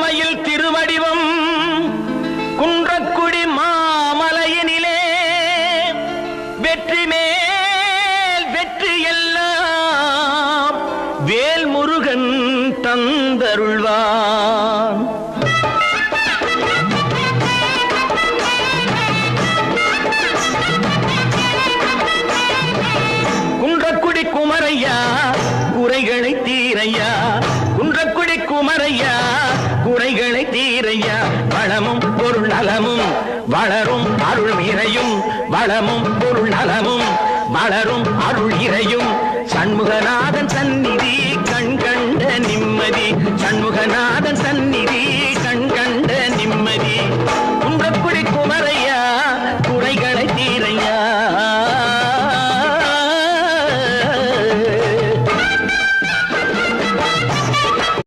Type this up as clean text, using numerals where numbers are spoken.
கோவையில் திருவடிவம் குன்றக்குடி மாமலையினிலே வெற்றி மேல் வெற்றி எல்லாம் வேல்முருகன் தந்தருள்வான். குன்றக்குடி குமரையா குறைகளை தீரையா, குன்றக்குடி குமரையா குறைகளை தீரையா. வளமும் பொருள் நலமும் வளரும் அருள் இறையும், வளமும் பொருள் நலமும் வளரும் அருள் இறையும். சண்முகநாதன் சந்நிதி கண் கண்ட நிம்மதி, சண்முகநாதன் சந்நிதி